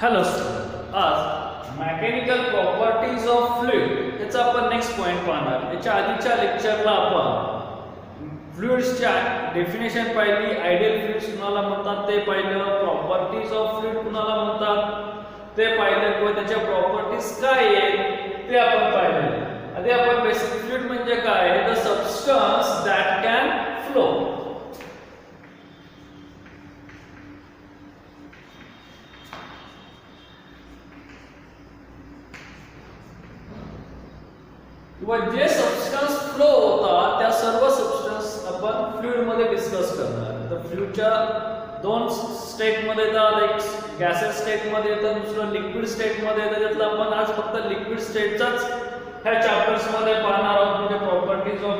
Hello student, आज mechanical properties of fluid याचा आपण नेक्स्ट पॉइंट पाहणार. याच्या आधीच्या लेक्चरला आपण फ्लुइड्सच्या डेफिनेशन पाहिली, आयडियल फ्लुइड्स कुणाला म्हणतात ते पाहिलं, प्रॉपर्टीज ऑफ फ्लुइड कुणाला म्हणतात ते पाहिलं किंवा त्याच्या प्रॉपर्टीज काय आहेत ते आपण पाहिलं. आधी आपण बेसिक फ्लुइड म्हणजे काय, the substance that can flow. किंवा जे सबस्टन्स फ्लो होता त्या सर्व सबस्टन्स आपण फ्लुइड मध्ये डिस्कस करणार. तर फ्लुइडच्या दोन स्टेट मध्ये येतात, एक गॅसेस स्टेट मध्ये येतं, दुसरं लिक्विड स्टेट मध्ये येतं. त्यातलं आपण आज फक्त लिक्विड स्टेटचाच ह्या चॅप्टर्स मध्ये पाहणार आहोत. म्हणजे प्रॉपर्टीज ऑफ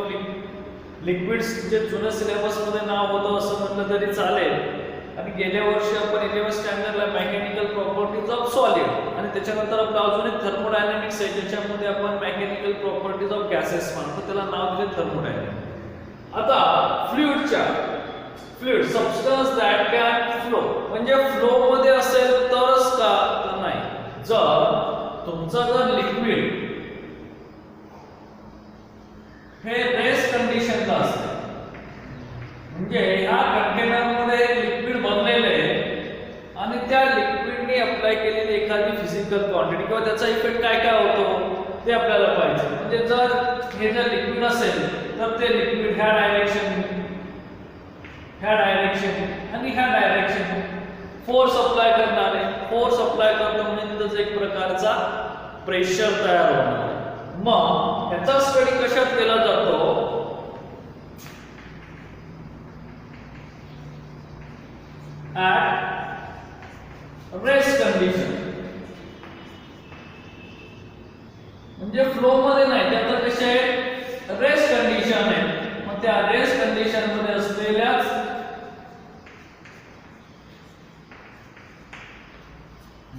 लिक्विड्स, जे जुन्या सिलेबस मध्ये नाव होतं असं म्हटलं तरी चालेल. आणि गेल्या वर्षी आपण 11th स्टँडर्डला मेकॅनिकल प्रॉपर्टीज ऑफ सॉलिड आणि त्याच्यानंतर आपलं अजून एक थर्मोडायनॅमिक्स आहे ज्याच्यामध्ये आपण मेकॅनिकल प्रॉपर्टीज ऑफ गॅसेस म्हणतो, त्याला नाव दिले थर्मोडायनॅमिक्स. आता fluid substance that can flow म्हणजे फ्लो मध्ये असेल तरच का, तर नाही. जर तुमचं जर लिक्विड हे रेस्ट कंडिशनला असते, म्हणजे ह्या कंटेनर मध्ये लिक्विड बनलेले आहे आणि त्या लिक्विडने अप्लाय केलेली एखादी फिजिकल क्वांटिटी किंवा त्याचा इफेक्ट काय काय होतो ते आपल्याला पाहिजे. म्हणजे जर हे जर लिक्विड असेल तर ते लिक्विड ह्या डायरेक्शन आणि ह्या डायरेक्शन फोर्स अप्लाय करणार आहे. फोर्स अप्लाय करतो म्हणजे एक प्रकारचा प्रेशर तयार होणार आहे. मग याचा स्टडी कशात केला जातो, at रेस्ट कंडिशन. म्हणजे फ्लो मध्ये नाही, त्यात कसे रेस्ट कंडिशन आहे. मग त्या रेस्ट कंडिशन मध्ये असलेल्याच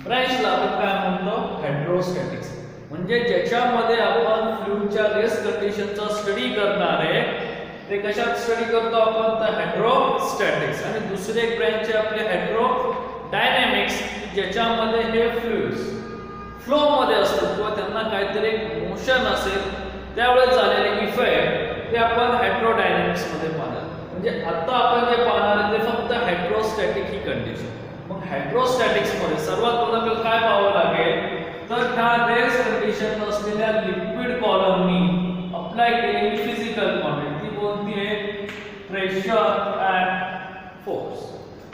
ब्रांचला आपण काय म्हणतो, हायड्रोस्टॅटिक्स. म्हणजे ज्याच्यामध्ये आपण फ्लुइडच्या रेस्ट कंडिशनचा स्टडी करणार आहे ते कशात स्टडी करतो आपण, तर हायड्रोस्टॅटिक्स. आणि दुसरे एक ब्रँच आहे आपले हायड्रोडायनॅमिक्स, ज्याच्यामध्ये हे फ्लुइड्स फ्लो मध्ये असतात किंवा त्यांना काहीतरी मोशन असेल त्यावेळेस झालेले इफेक्ट ते आपण हायड्रोडायनॅमिक्स मध्ये पाहणार. म्हणजे आता आपण जे पाहणार आहे ते फक्त हायड्रोस्टॅटिक ही कंडिशन. मग हायड्रोस्टॅटिक्स मध्ये सर्वात प्रथम काय पाहावं लागेल, तर ह्या रेस्ट कंडिशन असलेल्या लिक्विड कॉलमनी अप्लाय केलेली फिजिकल क्वांटिटी कोणती आहे, प्रेशर अँड फोर्स.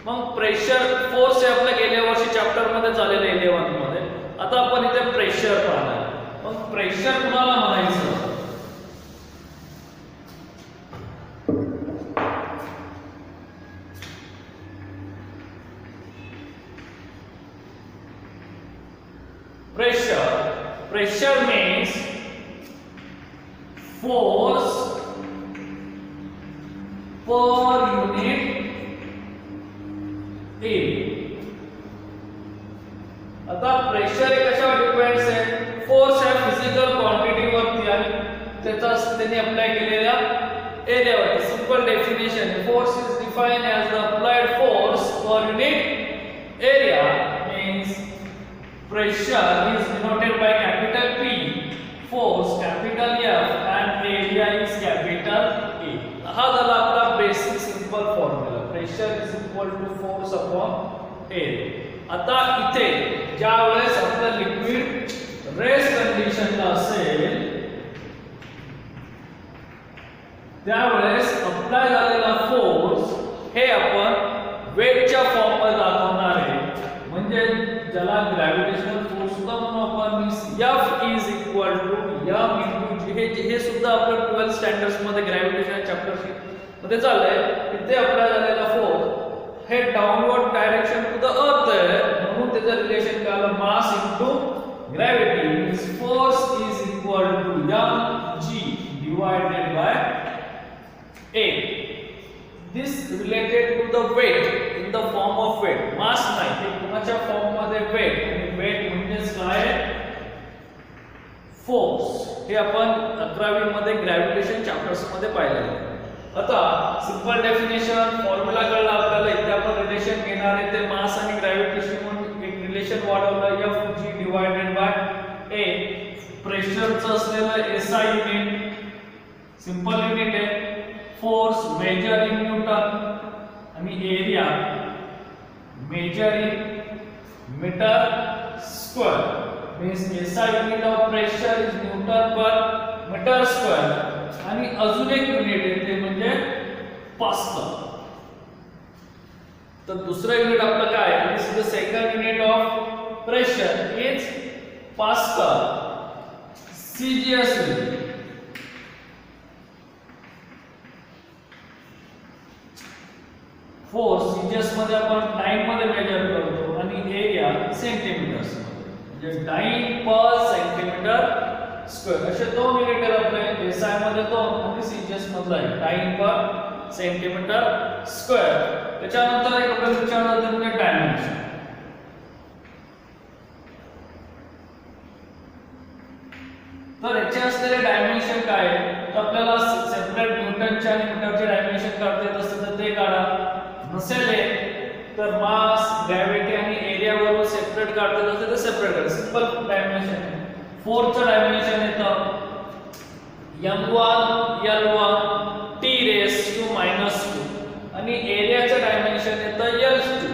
मग प्रेशर फोर्स हे आपल्या गेल्या वर्षी चॅप्टर मध्ये झालेलं 11th मध्ये. आता आपण इथे प्रेशर पाहणार. मग प्रेशर कुणाला म्हणायचं, pressure means force per unit area. आता प्रेशर हे कशावर डिपेंड्स आहे, फोर्स आहे फिजिकल क्वांटिटी वरती आणि त्यांनी अप्लाय केलेल्या एरियावरती. Simple definition, force is defined as the applied force per unit area. Means pressure is denoted by capital P, force capital F and area is capital A. हा झाला आपला basic simple formula. Pressure is equal to force upon area. आता इथे ज्या वेळेस आपलं liquid rest कंडिशनला असेल त्यावेळेस अप्लाय झालेला फोर्स हे आपण वेटच्या फॉर्म मध्ये दाखवणार आहे. म्हणजे ज्याला ग्रॅव्हिटेशनल फोर्स सुद्धा म्हणू आपण. F is equal to m into g. हे सुद्धा आपलं 12th स्टँडर्ड्स मध्ये ग्रॅव्हिटेशन चॅप्टर मध्ये चाललंय. इथे अप्लाय झालेला फोर्स हे downward direction to the earth आहे, म्हणून त्याचं रिलेशन काय आलं, mass into gravity. Means force is equal to mg divided by a. This related to the weight in the form of weight. मास नाही, हे कुणाच्या फॉर्म मध्ये वेट. आणि वेट म्हणजे काय, फोर्स. हे आपण 11वी मध्ये ग्रॅव्हिटेशन चॅप्टर्स मध्ये पाहिलेलं आहे. आता सिंपल डेफिनेशन फॉर्म्युला कळला आपल्याला. इथे आपण रिलेशन घेणार आहे ते मास आणि ग्रॅव्हिटेशन म्हणून एक डिफ्लेक्शन वाढवलं FG डिवाइडेड बाय A, प्रेशरचं असलेलं SI युनिट, सिंपल युनिट आहे, फोर्स मेजर इन न्यूटन आणि area measure in metre square. Means SI unit of pressure is newton per metre square. आणि अजून एक युनिट आहे ते म्हणजे पास्कल. तर दुसरं युनिट आपलं काय आहे? This is the second unit of pressure is pascal. CGS unit. Force CGS मध्ये आपण टाइम मध्ये मेजर करतो आणि एरिया सेंटीमीटर्स मध्ये, म्हणजे टाइम पर सेंटीमीटर स्क्वेअर. असे दोन युनिट आहेत आपले, SI मध्ये दोन आणि CGS मधला आहे टाइम पर सेंटीमीटर स्क्वेअर. त्याच्यानंतर एक आपल्याला विचारलं ते म्हणजे डायमेन्शन. तर याचे असलेले डायमेन्शन काय आहे? तर आपल्याला सेपरेट न्यूटनचे आणि मीटरचे डायमेन्शन काढता येत असतील तर ते काढा. नसेल तर मास, ग्रॅव्हिटी आणि एरिया वरून सेपरेट काढता येत असेल तर सेपरेट काढा. सिंपल डायमेन्शन आहे. फोर्सचं डायमेन्शन येतं m1 L1 T⁻⁻² आणि एरियाचं डायमेन्शन येतं L2,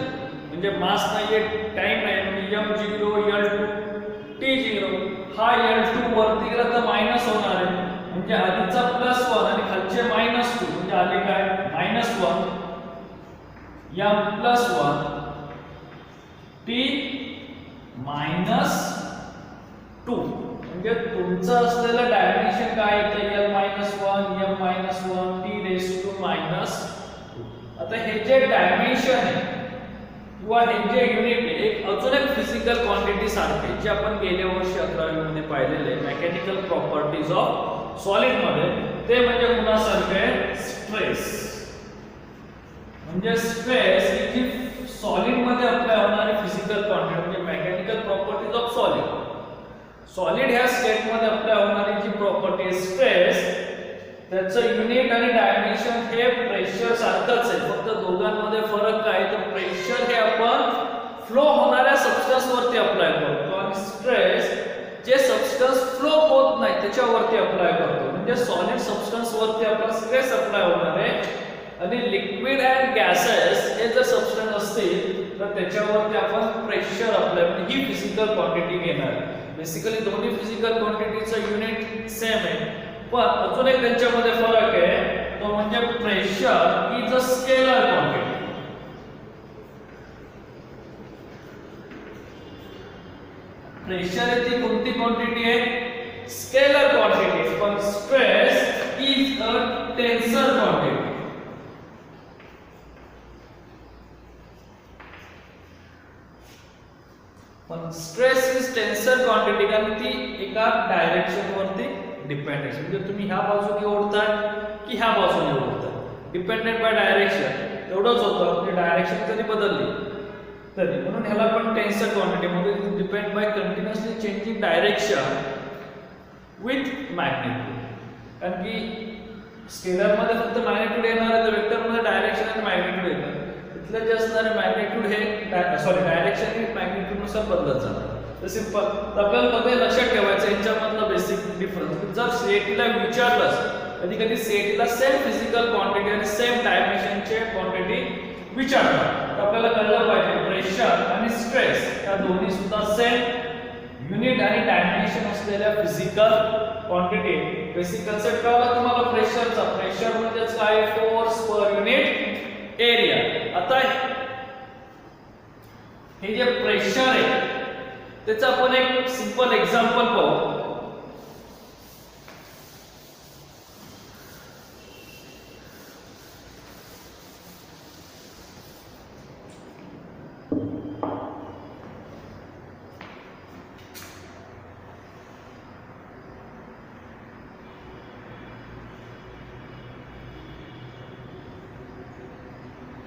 म्हणजे मास नाहीये, टाइम नाही, म्हणजे m0 L2 T0. हा L2 वरती गेला तर मायनस होणार आहे, म्हणजे आधीचा +1 आणि खालचे -2, म्हणजे आले काय -1 m+1 T -2. म्हणजे तुमचं असलेलं डायमेन्शन काय येतं? L-1 m-1 T⁻². आता हे जे डायमेन्शन आहे किंवा हे जे युनिट आहे, एक अजून एक फिजिकल क्वांटिटी सारखे जे आपण गेल्या वर्षी 11वी मध्ये पाहिलेले मेकॅनिकल प्रॉपर्टीज ऑफ सॉलिड मध्ये, ते म्हणजे कुणासारखे आहे? स्ट्रेस. म्हणजे स्ट्रेस ही जी सॉलिड मध्ये अप्लाय होणारी फिजिकल क्वांटिटी म्हणजे mechanical properties of solid. Solid ह्या स्टेट मध्ये अप्लाय होणारी जी प्रॉपर्टी आहे स्ट्रेस, त्याचं युनिट आणि डायमेन्शन हे प्रेशर सारखंच आहे, फक्त दोघांमध्ये फरक काय? तर प्रेशर हे आपण फ्लो होणाऱ्या सबस्टन्स वरती अप्लाय करतो आणि स्ट्रेस जे सबस्टन्स फ्लो होत नाही त्याच्यावरती अप्लाय करतो. म्हणजे सॉलिड सबस्टन्स वरती आपला स्ट्रेस अप्लाय होणार आहे आणि लिक्विड अँड गॅसेस हे जर सबस्टन्स असतील तर त्याच्यावरती आपण प्रेशर अप्लाय, म्हणजे ही फिजिकल क्वांटिटी घेणार आहे. बेसिकली दोन्ही फिजिकल क्वांटिटीचं युनिट सेम आहे, पण अजून एक त्यांच्यामध्ये फरक आहे, तो म्हणजे pressure is a scalar quantity. Pressure ही ती कोणती क्वांटिटी आहे? Scalar quantity. पण stress is a tensor quantity. पण स्ट्रेस इज टेन्सर क्वांटिटी कारण ती एका डायरेक्शन वरती डिपेंड आहे. म्हणजे तुम्ही ह्या बाजूने ओढताय की ह्या बाजूने ओढताय, डिपेंडेंट बाय डायरेक्शन एवढंच होतं. म्हणजे डायरेक्शन जरी बदलली तरी, म्हणून ह्याला पण टेन्सर क्वांटिटी म्हणजे depend by continuously changing direction with magnitude. कारण की स्केलर मध्ये फक्त मॅग्निट्यूड येणार आहे, तर वेक्टर मध्ये डायरेक्शन आणि मॅग्निट्यूड येणार. इथले जे असणारे मॅग्निट्यूड हे डायरेक्शन ही मॅग्निट्यूड नुसार बदलत जाणार. तर सिंपल. तर आपल्याला मध्ये लक्षात ठेवायचं यांच्यामधला बेसिक डिफरन्स. जर सीएटीला विचारलंस कधी कधी सीएटीला सेम फिजिकल क्वांटिटी आणि सेम डायमेन्शनचे क्वांटिटी विचारतात, तर आपल्याला कळलं पाहिजे प्रेशर आणि स्ट्रेस या दोन्ही सुद्धा सेम युनिट आणि डायमेन्शन असलेल्या फिजिकल क्वांटिटी. बेसिक कन्सेप्ट कळला तुम्हाला प्रेशरचा? प्रेशर म्हणजेच काय? Force per unit area. आता हे जे प्रेशर आहे त्याचं आपण एक सिंपल एक्झाम्पल पाहू.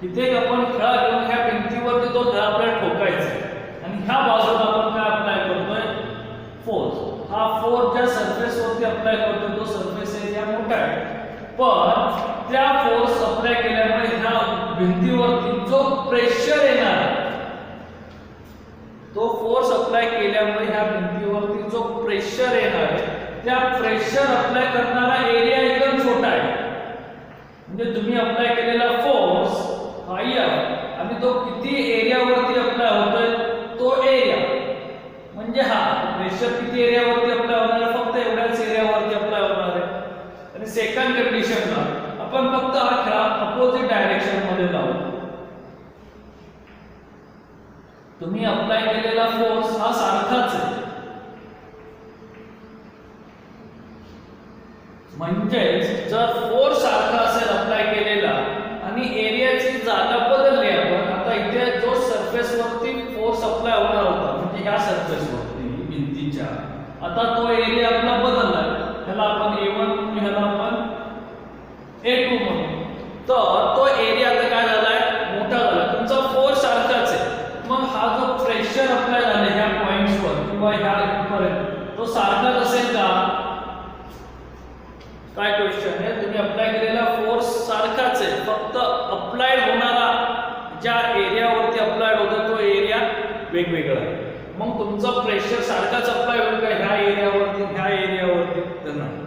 इथे आपण खळा घेऊन ह्या भिंतीवरती तो खळा आपल्याला ठोकायचा आहे आणि ह्या बाजूला आपण काय अप्लाय करतोय? फोर्स. हा फोर्स ज्या सरफेस वरती अप्लाय करतोय तो सरफेस एरिया मोठा आहे, पण त्या फोर्स अप्लाय केल्यामुळे ह्या भिंतीवरती जो प्रेशर येणार तो वरती जो प्रेशर येणार आहे त्या प्रेशर अप्लाय करणारा एरिया एकदम छोटा आहे. म्हणजे तुम्ही अप्लाय केलेला फोर्स हा F आणि तो किती एरिया वरती अप्लाय होतोय तो एरिया. म्हणजे हा प्रेशर किती एरिया वरती अप्लाय होणार आहे, फक्त एवढ्याच एरिया वरती अप्लाय होणार आहे. आणि सेकंड कंडिशनला आपण फक्त हा खेळा अपोजिट डायरेक्शन मध्ये लावू. तुम्ही अप्लाय केलेला फोर्स हा सारखाच आहे. म्हणजे जर फोर्स सारखा असेल अप्लाय केलेला आणि एरियाची जागा बदलली आपण, आता इथे जो सरफेस वरती फोर्स अप्लाय होणार होता म्हणजे ह्या सरफेस वरती भिंतीच्या, आता तो एरिया आपला बदलला. ह्याला आपण A1 म्हणू, ह्याला आपण A2 म्हणू. तर तो एरिया आता काय झालाय, मोठा झाला. तुमचा फोर्स सारखाच आहे. मग हा जो प्रेशर अप्लाय झाला ह्या पॉइंट्सवर किंवा ह्या इथपर्यंत तो सारखाच असेल का? काय क्वेश्चन आहे. तुम्ही अप्लाय केलेला फोर्स सारखाच आहे, फक्त अप्लाइड होणारा ज्या एरियावरती अप्लाइड होतो तो एरिया वेगवेगळा आहे. मग तुमचा प्रेशर सारखाच अप्लाय होईल का ह्या एरियावरती ह्या एरियावरती? तर नाही.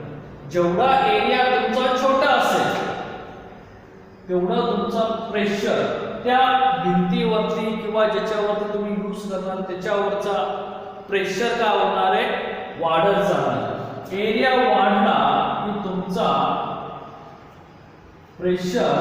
जेवढा एरिया तुमचा छोटा असेल तेवढा तुमचा प्रेशर त्या भिंतीवरती किंवा ज्याच्यावरती तुम्ही यूज करणार त्याच्यावरचा प्रेशर काय होणार आहे, वाढत जाणार. एरिया वाढला की तुमचा प्रेशर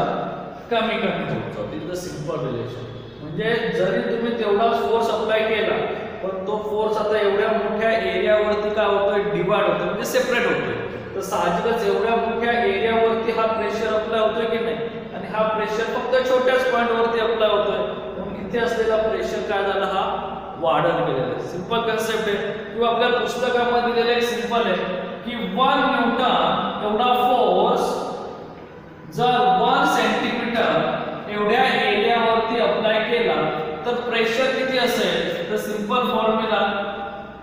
कमी होत जातो. Is the simple relation. म्हणजे जरी तुम्ही तेवढा फोर्स अप्लाय केला पण तो फोर्स आता एवढ्या मोठ्या एरियावरती काय होतोय, डिवाइड होतोय म्हणजे सेपरेट होतोय. तर साहजिकच एवढ्या मोठ्या एरियावरती हा प्रेशर अप्लाय होतोय की नाही, आणि हा प्रेशर फक्त छोट्याच पॉइंट वरती अप्लाय होतोय. म्हणून इथे असलेला प्रेशर काय झाला, हा वाढत गेलेला आहे. सिंपल कन्सेप्ट आहे. किंवा आपल्या पुस्तकामध्ये दिलेलं एक सिंपल आहे की 1 न्यूटन एवढा फोर्स जर 1 सेंटीमीटर एवढ्या एरियावरती अप्लाय केला तर प्रेशर किती असेल. तर simple formula,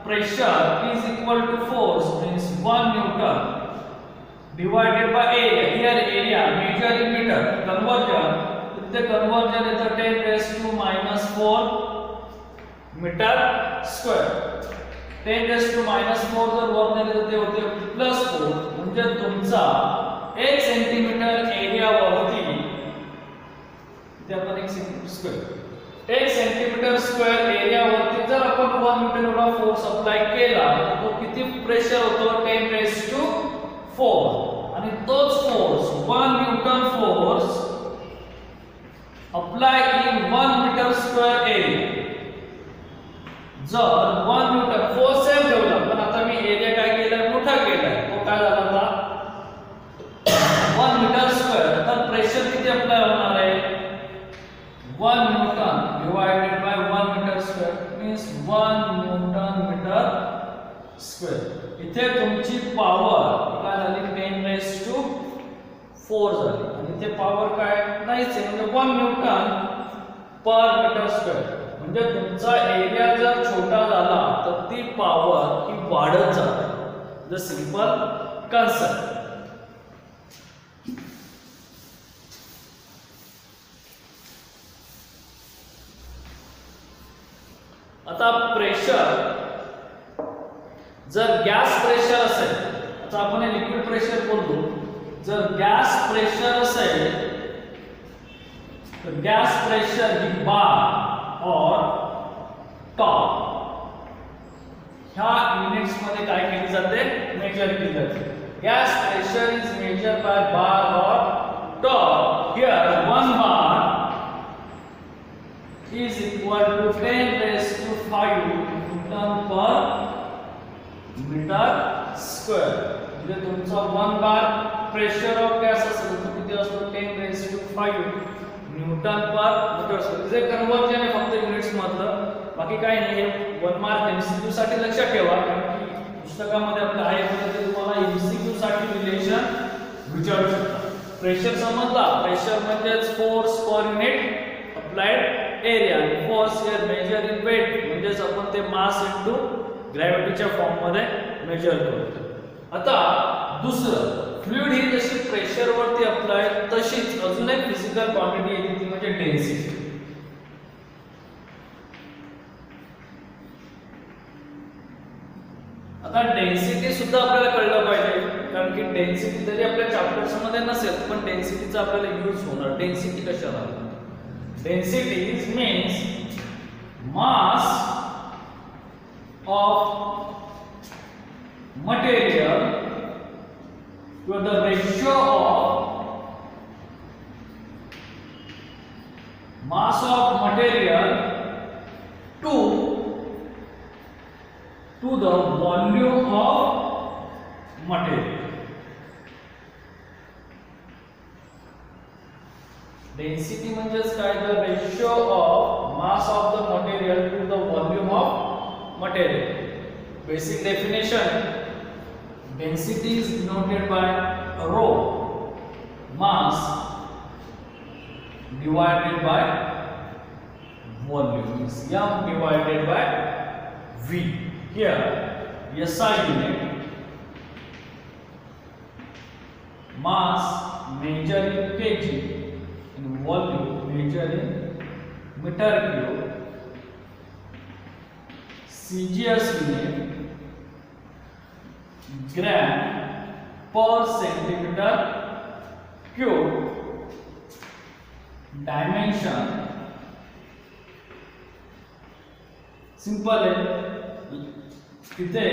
pressure is equal to force means 1 newton divided by area. Here area measure in meter, conversion. इथे conversion येतं 10 raised to minus 4 metre square. 10 raised to minus 4 जर वर नेले तर ते होते प्लस 4. म्हणजे तुमचा 1 सेंटीमीटर एरिया वरती इथे आपण 1 centimetre square 1 centimetre square area वरती जर आपण 1 न्यूटन एवढा फोर्स अप्लाय केला तर तो किती प्रेशर होतो, 10 raised to 4. आणि तोच force 1 newton force apply in 1 metre square area. जर 1 न्यूटन फोर्स सेम ठेवला पण आता मी एरिया काय केलाय, मोठा केलाय. तो काय झाला आता 1 मीटर स्क्वेअर. तर प्रेशर किती अप्लाय होणार आहे, 1 newton divided by 1 metre square means 1 newton metre square. इथे तुमची पॉवर काय झाली, 10 raised to 4 झाली. आणि इथे पॉवर काय नाहीच आहे म्हणजे 1 न्यूटन पर मीटर स्क्वेअर. म्हणजे तुमचा एरिया जर छोटा झाला तर ती पॉवर ही वाढत जाते. The simple concept. आता प्रेशर जर गॅस प्रेशर असेल, आता आपण हे लिक्विड प्रेशर बोलतो. जर गॅस प्रेशर असेल तर गॅस प्रेशर ही बार और टॉप ह्या युनिट्स मध्ये काय केली जाते, मेजर केली जाते. Gas pressure is measure by bar और top. Here 1 bar is equal to 10 raised to 5 Newton per metre square. म्हणजे तुमचा 1 बार प्रेशर ऑफ गॅस असेल तर किती असतो, 10 raised to 5 newton per metre square. जे कन्वर्जन आहे फक्त युनिट्स मधलं, बाकी काही नाही. हे 1 मार्क एमसीक्यू साठी लक्षात ठेवा, कारण की पुस्तकामध्ये आपलं आहे ते तुम्हाला एमसीक्यू साठी रिलेशन विचारू शकता. प्रेशर समजला, प्रेशर म्हणजेच force per unit applied area. Force here measure in weight म्हणजेच आपण ते मास इनटू ग्रॅव्हिटीच्या फॉर्म मध्ये मेजर करतो. आता दुसरं, फ्लुइड ही जशी प्रेशर वरती अप्लाय तशीच अजून एक फिजिकल क्वांटिटी येते ती म्हणजे डेन्सिटी. आता डेन्सिटी सुद्धा आपल्याला कळलं पाहिजे, कारण की डेन्सिटी जरी आपल्या चॅप्टर्स मध्ये नसेल पण डेन्सिटीचा आपल्याला यूज होणार. डेन्सिटी कशाला? Density means mass of material किंवा the ratio of mass of material to the volume of material. Density म्हणजेच काय? The ratio of mass of the material to the volume of material. Basic definition: density is denoted by rho, mass divided by volume, is m divided by v. Here SI unit, mass measured in kg and volume measured in meter cube, CGS unit gram per centimeter cube, dimension simple है, तिथे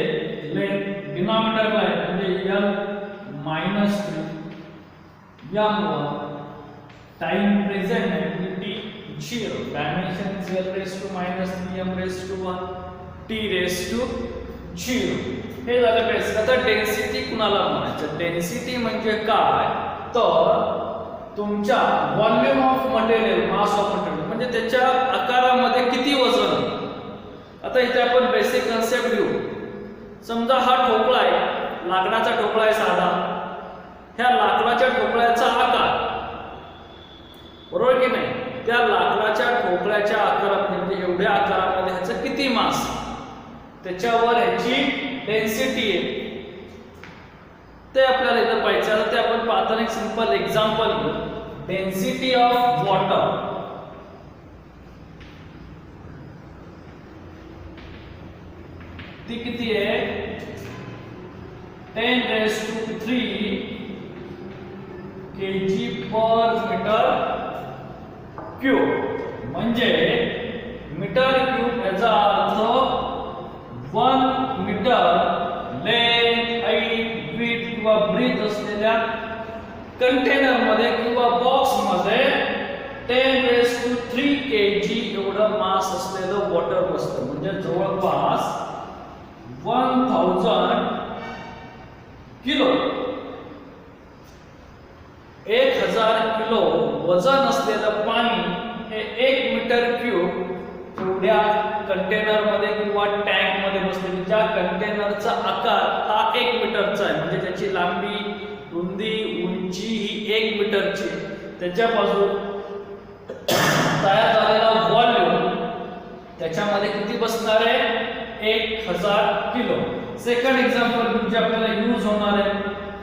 length डिनॉमिनेटरला आहे म्हणजे m minus m1, time present आहे t 0, dimension is l raised to minus 3m raised to 1 t raised to 0. हे झालं basic. आता density कुणाला म्हणायचं? डेन्सिटी म्हणजे काय? तर तुमच्या volume of material, mass of material म्हणजे त्याच्या आकारामध्ये किती वजन आहे. आता इथे आपण बेसिक कन्सेप्ट घेऊ. समजा हा ठोकळा आहे, लाकडाचा ठोकळा आहे साधा. ह्या लाकडाच्या ठोकळ्याचा आकार, बरोबर की नाही? त्या लाकडाच्या ठोकळ्याच्या आकारामध्ये म्हणजे एवढ्या आकारामध्ये ह्याचं किती मास, त्याच्यावर ह्याची डेन्सिटी आहे ते आपल्याला इथं पाहिजे. आता ते आपण पाहताना एक सिंपल एक्झाम्पल घेऊ. डेन्सिटी ऑफ वॉटर, ती किती आहे? 10⁻³ kg per मीटर क्यूब. म्हणजे मीटर क्यूब याचा अर्थ 1 मीटर लेंथ, हाईट, विड्थ किंवा ब्रीथ असलेल्या कंटेनर मध्ये किंवा बॉक्स मध्ये 10⁻³ kg एवढं मास असलेलं वॉटर बसतं. म्हणजे जवळपास 1000 किलो, 1000 किलो वजन असलेलं पाणी हे 1 मीटर क्यूब एवढ्या कंटेनर मध्ये किंवा टँक मध्ये बसलेलं. ज्या कंटेनरचा आकार हा 1 मीटरचा आहे म्हणजे त्याची लांबी, रुंदी, उंची ही 1 मीटरची, त्याच्यापासून तयार झालेला व्हॉल्यूम त्याच्यामध्ये किती बसणार आहे? 1000 किलो. सेकंड एक्झाम्पल जे आपल्याला यूज होणार आहे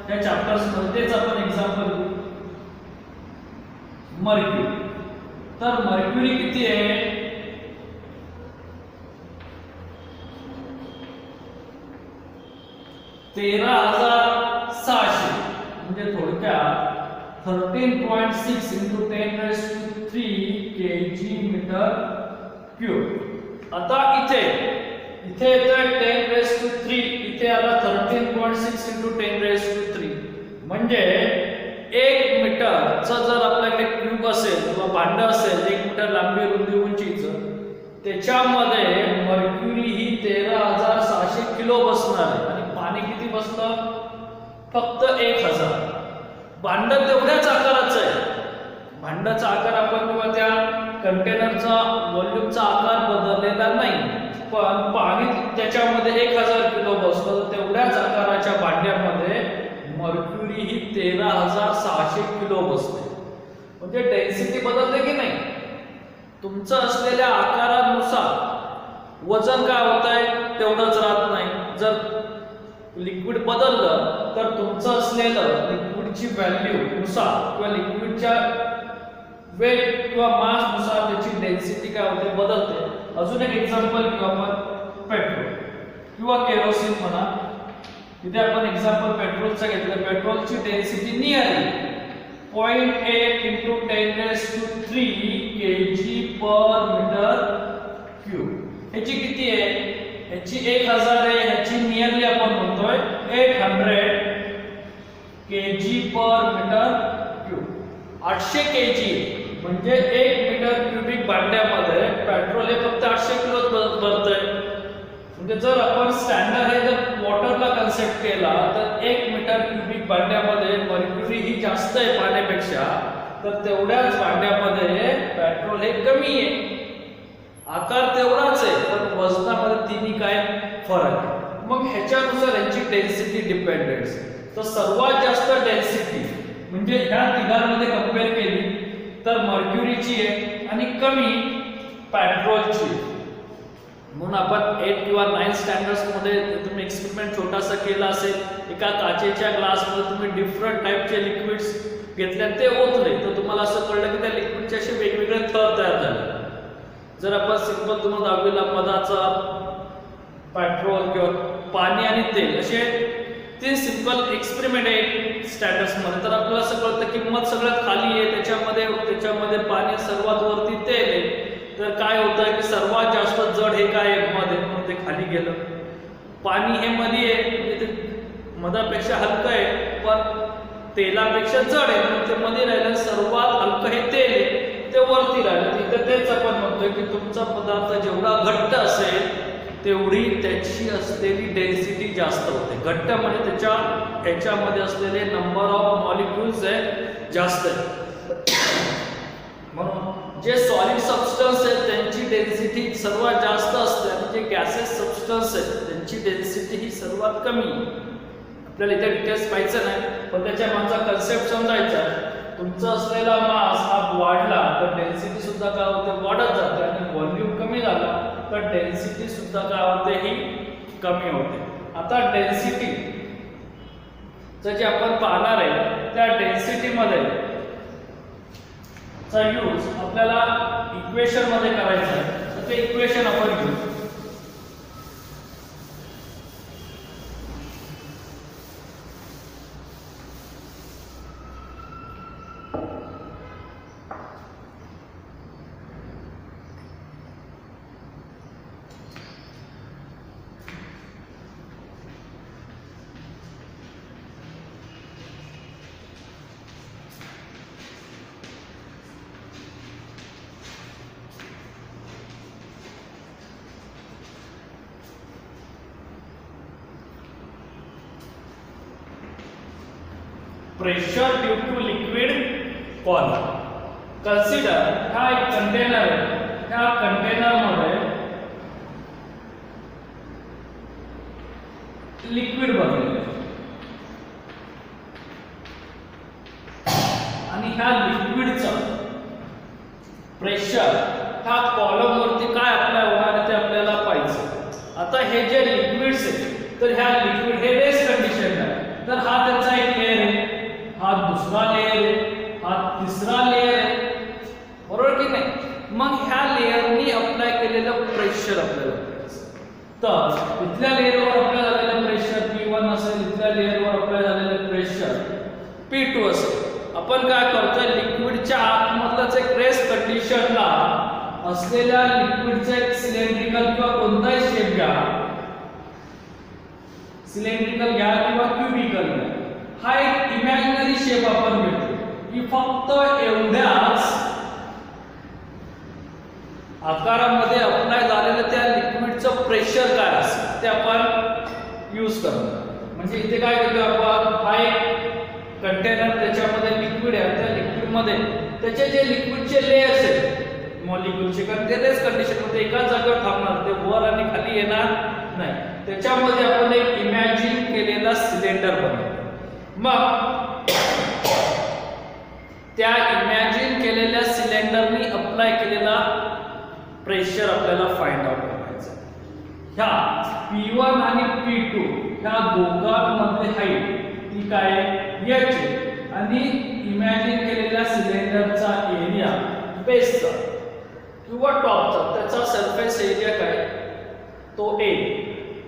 त्या चॅप्टर्स मध्ये, तेच आपण एक्झाम्पल घेऊ. मर्क्युरी. तर मर्क्युरी किती आहे? 13,600 म्हणजे थोडक्यात 13.6 into 10⁻³ kg मीटर क्यूब. आता इथे येतोय 10⁻³, इथे आला 13.6 into 10⁻³ म्हणजे 1 मीटरचं जर आपल्याकडे क्यूब असेल किंवा भांड असेल 1 मीटर लांबी, रुंदी, उंचीचं, त्याच्यामध्ये मर्क्युरी ही 13,600 किलो बसणार आहे. आणि पाणी किती बसतं? फक्त 1000. भांड तेवढ्याच आकाराचं आहे. भांडाचा आकार आपण किंवा त्या कंटेनरचा व्हॉल्यूमचा आकार बदललेला नाही, पण पाणी त्याच्यामध्ये 1000 किलो बसतं. तेवढ्याच आकाराच्या भांड्यामध्ये मर्क्युरी ही 13,600 किलो बसते. म्हणजे डेन्सिटी बदलते की नाही? तुमचं असलेल्या आकारानुसार वजन काय होत आहे तेवढंच राहत नाही. जर लिक्विड बदललं तर तुमचं असलेलं लिक्विडची व्हॅल्यू नुसार किंवा लिक्विडच्या वेट किंवा मास नुसार त्याची डेन्सिटी काय होते? बदलते. अजून एक एक्झाम्पल घेऊ आपण. पेट्रोल किंवा केरोसिन म्हणा. इथे आपण एक्झाम्पल पेट्रोलचं घेतलं. पेट्रोलची डेन्सिटी नियरली 0.8 into 10⁻³ kg/m³. ह्याची किती आहे? ह्याची 1000 आहे. ह्याची नियरली आपण म्हणतोय 800 kg/m³. 800 kg म्हणजे 1 मीटर क्युबिक भांड्यामध्ये पेट्रोल हे फक्त 800 किलो भरतंय. म्हणजे जर आपण स्टँडर्ड हे जर वॉटरला कन्सेप्ट केला तर 1 मीटर क्युबिक भांड्यामध्ये मर्क्युरी ही जास्त आहे पाण्यापेक्षा, तर तेवढ्याच भांड्यामध्ये पेट्रोल हे कमी आहे. आकार तेवढाच आहे पण वजनामध्ये तिन्ही काय फरक आहे. मग ह्याच्यानुसार यांची डेन्सिटी डिपेंडन्स. तर सर्वात जास्त डेन्सिटी म्हणजे ह्या तिघांमध्ये कंपेअर केली तर मर्क्युरीची आहे आणि कमी पेट्रोलची. म्हणून आपण 8 किंवा 9 स्टँडर्ड्स मध्ये तुम्ही एक्सपेरिमेंट छोटासा केला असेल, एका काचेच्या ग्लासमध्ये तुम्ही डिफरंट टाइपचे लिक्विड्स घेतले ते होत नाही, तर तुम्हाला असं कळलं की त्या लिक्विडचे असे वेगवेगळे थर तयार झाले. जर आपण सिंपल तुम्हाला दाखवला मधाचा, पेट्रोल किंवा पाणी आणि तेल असे 3 सिंपल एक्सपेरिमेंट आहे स्टँडर्ड्स मध्ये, तर आपल्याला असं कळतं की मध सगळ्यात खाली आहे, त्याच्यामध्ये पाणी सर्वात वरती तेल आहे. तर काय होतं की सर्वात जास्त जड हे काय आहे? मध आहे, म्हणून ते खाली गेलं. पाणी हे मध्ये आहे म्हणजे ते मधापेक्षा हलकं आहे पण तेलापेक्षा जड आहे म्हणून ते मध्ये राहिलं. सर्वात हलकं हे तेल आहे ते वरती राहिलं. तिथे तेच आपण म्हणतोय की तुमचा पदार्थ जेवढा घट्ट असेल तेवढी त्याची असलेली डेन्सिटी जास्त होते. घट्ट म्हणजे त्याच्यामध्ये असलेले नंबर ऑफ मॉलिक्युल्स आहे जास्त आहे. म्हणून जे सॉलिड सबस्टन्स आहेत त्यांची डेन्सिटी सर्वात जास्त असते आणि जे गॅसेस सबस्टन्स आहेत त्यांची डेन्सिटी ही सर्वात कमी. आपल्याला इथे डिटेल्स पाहायचं नाही पण त्याच्या मागचा कन्सेप्ट समजायचा. तुमचा असलेला मास हा वाढला तर डेन्सिटी सुद्धा काय होते? वाढत जाते. आणि व्हॉल्यूम कमी झाला तर डेन्सिटी सुद्धा काय होते? ही कमी होते. आता डेन्सिटी जे आपण पाहणार आहे त्या डेन्सिटी मध्ये चा यूज आपल्याला इक्वेशन मध्ये करायचा आहे. तर ते इक्वेशन आपण घेऊ. Pressure due to liquid form. Consider हा एक कंटेनर आहे. ह्या कंटेनर मध्ये लिक्विड बनलेलं आहे आणि ह्या लिक्विडचा प्रेशर ह्या कॉलम वरती काय अप्लाय होणार ते आपल्याला पाहिजे. आता हे जे लिक्विड्स आहेत तर ह्या लिक्विड हे रेस्ट कंडिशन आहे. तर हा त्याचा एक लेयर आहे, हा दुसरा लेयर आहे, हा तिसरा लेयर आहे, बरोबर की नाही? मग ह्या लेयरनी अप्लाय केलेलं प्रेशर आपल्याला पाहिजे. तर इथल्या लेयरवर अप्लाय झालेलं प्रेशर P1 असेल, इथल्या लेयरवर अप्लाय झालेलं प्रेशर P2 असेल. आपण काय करतोय? लिक्विडच्या आतमधलंच एक रेस्ट कंडिशनला असलेल्या लिक्विडचा एक सिलेंड्रिकल किंवा कोणताही शेप घ्या, सिलेंड्रिकल घ्या किंवा क्युबिकल घ्या. हा एक इमॅजिनरी शेप आपण घेतो की फक्त एवढ्याच आकारामध्ये अप्लाय झालेलं त्या लिक्विडचं प्रेशर काय असेल ते आपण यूज करतो. म्हणजे इथे काय करतो आपण? हा एक कंटेनर, त्याच्यामध्ये लिक्विड आहे. त्या लिक्विडमध्ये त्याचे जे लिक्विडचे लेयर्स आहेत मॉलिक्युलचे, कारण ते रेस्ट कंडिशनमध्ये एकाच जागेवर थांबणार, ते वर आणि खाली येणार नाही. त्याच्यामध्ये आपण एक इमॅजिन केलेला सिलेंडर बनवतो. मग त्या इमॅजिन केलेल्या सिलेंडरनी अप्लाय केलेला प्रेशर आपल्याला फाइंड आउट करायचं. ह्या P1 आणि P2 ह्या दोघांमधली हाईट ती काय आहे? h आहे. आणि इमॅजिन केलेल्या सिलेंडरचा एरिया बेसचा किंवा टॉपचा त्याचा सरफेस एरिया काय? तो A.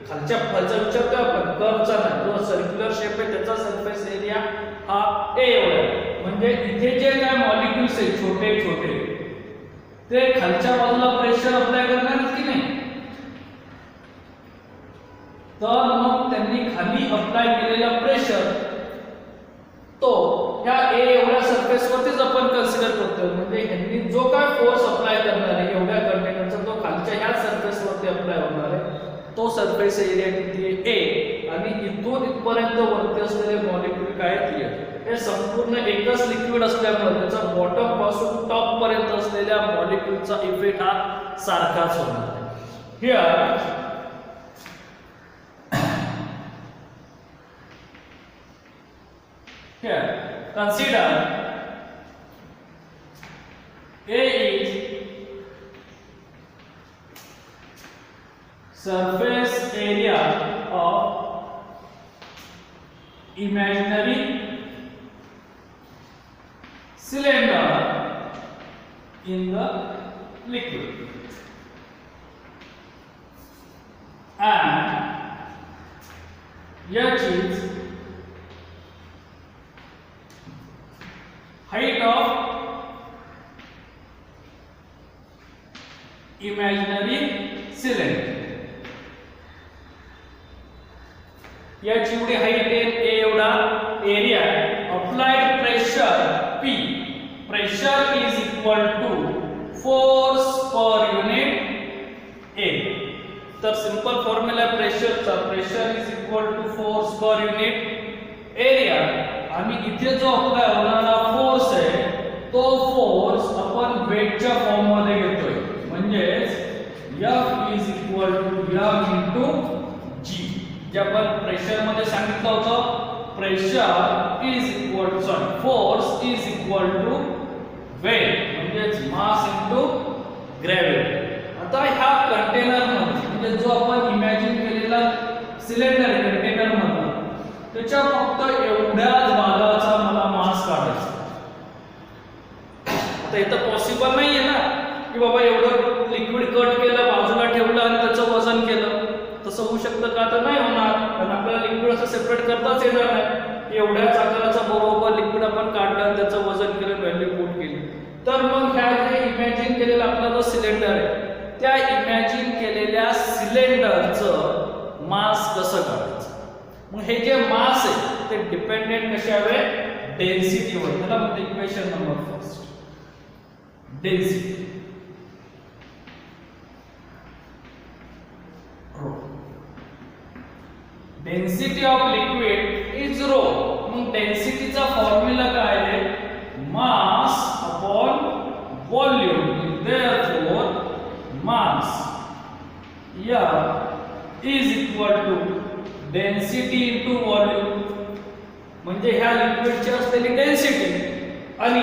खालच्या विचारतोय आपण, कर्वचा नाही, जो सर्क्युलर शेप आहे त्याचा सरफेस एरिया हा A एवढा आहे. म्हणजे इथे जे काय मॉलिक्युल्स आहेत छोटे छोटे ते खालच्या बाजूला प्रेशर अप्लाय करणार आहेत की नाही, तर मग त्यांनी खाली अप्लाय केलेला प्रेशर तो ह्या A एवढ्या सरफेस वरतीच आपण कन्सिडर करतोय. म्हणजे ह्यांनी जो काय फोर्स अप्लाय करणार आहे एवढ्या कंटेनरचा तो खालच्या ह्या सरफेस वरती अप्लाय होणार आहे. तो सरफेस एरिया किती आहे A, आणि इथून इथपर्यंत वरती असलेले मॉलिक्यूल काय आहेत, हे संपूर्ण एकच लिक्विड असल्यामुळे त्याचा बॉटम पासून टॉप पर्यंत असलेल्या मॉलिक्यूलचा इफेक्ट हा सारखाच होणार आहे. Here consider A is surface area of imaginary cylinder in the liquid, and H is height of imaginary cylinder. याची एवढी हाईट आहे, A एवढा एरिया आहे. Applied pressure P, pressure is equal to force per unit A. तर simple formula प्रेशरचा, pressure is equal to force per unit area, आणि इथे जो अप्लाय होणारा फोर्स आहे तो फोर्स आपण वेटच्या फॉर्म मध्ये घेतोय. म्हणजे F is equal to M into G. जे आपण प्रेशर मध्ये सांगितलं होतं, pressure is equal to force is equal to weight म्हणजे मास इंटू ग्रॅव्हिटी. आता ह्या कंटेनर मध्ये म्हणजे जो आपण इमॅजिन केलेला सिलेंडर कंटेनर मध्ये त्याच्या फक्त एवढ्याच भागाचा मला मास काढायचा. आता इथं पॉसिबल नाहीये ना की बाबा एवढं लिक्विड कट केलं, बाजूला ठेवलं आणि त्याचं वजन केलं. तसं होऊ शकतं का? तर नाही होणार, कारण आपल्याला लिक्विड असं सेपरेट करताच येणार नाही. एवढ्याच आकाराचा बरोबर लिक्विड आपण काढलं आणि त्याचं वजन केलं, व्हॅल्यू पुट केली. तर मग ह्या जे इमॅजिन केलेला आपला जो सिलेंडर आहे त्या इमॅजिन केलेल्या सिलेंडरचं मास कसं काढायचं? मग हे जे मास आहे ते डिपेंडेंट कशावर? डेन्सिटीवर. त्याला म्हणतो equation number first, density. Density of liquid is rho. मग डेन्सिटीचा फॉर्म्युला काय आहे? Mass upon volume. Therefore mass is equal to density into volume. म्हणजे ह्या लिक्विडची असलेली डेन्सिटी आणि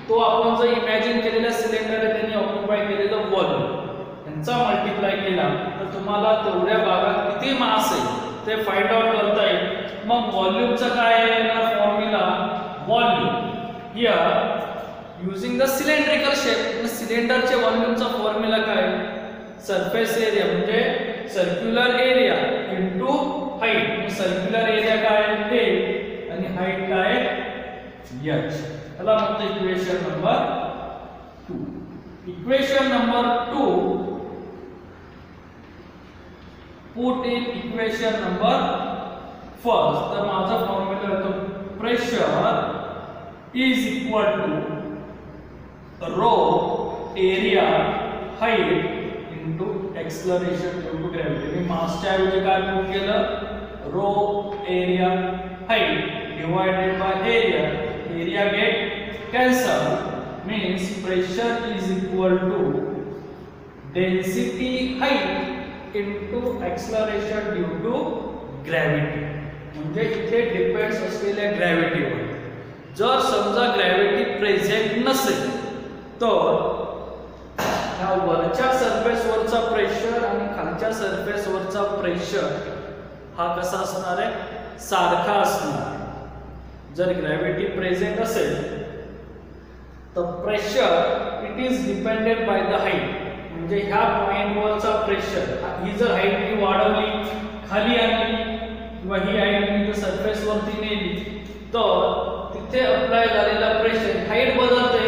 तो आपण जो इमॅजिन केलेला सिलेंडर आहे त्याने ऑक्युपाय केलेलं व्हॉल्यूम यांचा मल्टिप्लाय केला तर तुम्हाला तेवढ्या भागात किती मास आहे ते फाइंड आउट करता येईल. मग व्हॉल्यूमचा काय आहे ना formula? Volume here using the cylindrical shape. सिलेंडरचे व्हॉल्यूमचा फॉर्म्युला काय? सरफेस एरिया म्हणजे circular area into height. Circular area काय आहे आणि हाईट काय आहे h. त्याला म्हणतो equation number 2. Equation number 2 put in equation number first. तर माझा फॉर्म्युला होतो pressure is equal to rho area height into acceleration due to gravity. मी मासच्या ऐवजी काय पुट केलं? Rho area height divided by area. Area get cancel means pressure is equal to density height into acceleration due to gravity. म्हणजे इथे depends असलेल्या ग्रॅव्हिटीवर. जर समजा ग्रॅव्हिटी प्रेझेंट नसेल तर ह्या वरच्या सरफेस वरचा प्रेशर आणि खालच्या सरफेस वरचा प्रेशर हा कसा असणार आहे? सारखा असणार आहे. जर ग्रॅव्हिटी प्रेझेंट असेल तर pressure it is depended by the height. म्हणजे म्हणजे ह्या पॉइंटवरचा प्रेशर, ही जर हाईट मी वाढवली, खाली आणली किंवा ही हाईट मी जर सरफेस वरती नेली तर तिथे अप्लाय झालेला प्रेशर, हाईट बदलते,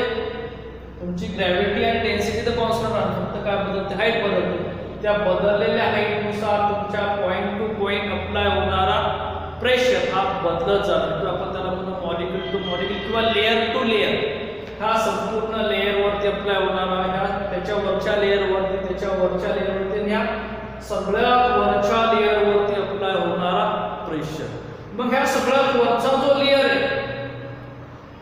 तुमची ग्रॅव्हिटी आणि डेन्सिटी तर कॉन्स्टंट राहते, फक्त काय बदलते, हाईट बदलते. त्या बदललेल्या हाईट नुसार तुमच्या पॉइंट टू पॉइंट अप्लाय होणारा प्रेशर हा बदलत जातो, किंवा आपण त्याला म्हणतो मॉलिक्यूल टू मॉलिक्यूल किंवा लेयर टू लेयर. हा संपूर्ण लेयर वरती अप्लाय होणारा, ह्या त्याच्या वरच्या लेयर वरती, त्याच्या वरच्या लेयर वरती, ह्या सगळ्या वरच्या लेयर वरती अप्लाय होणारा प्रेशर. मग ह्या सगळ्यात वरचा जो लेयर आहे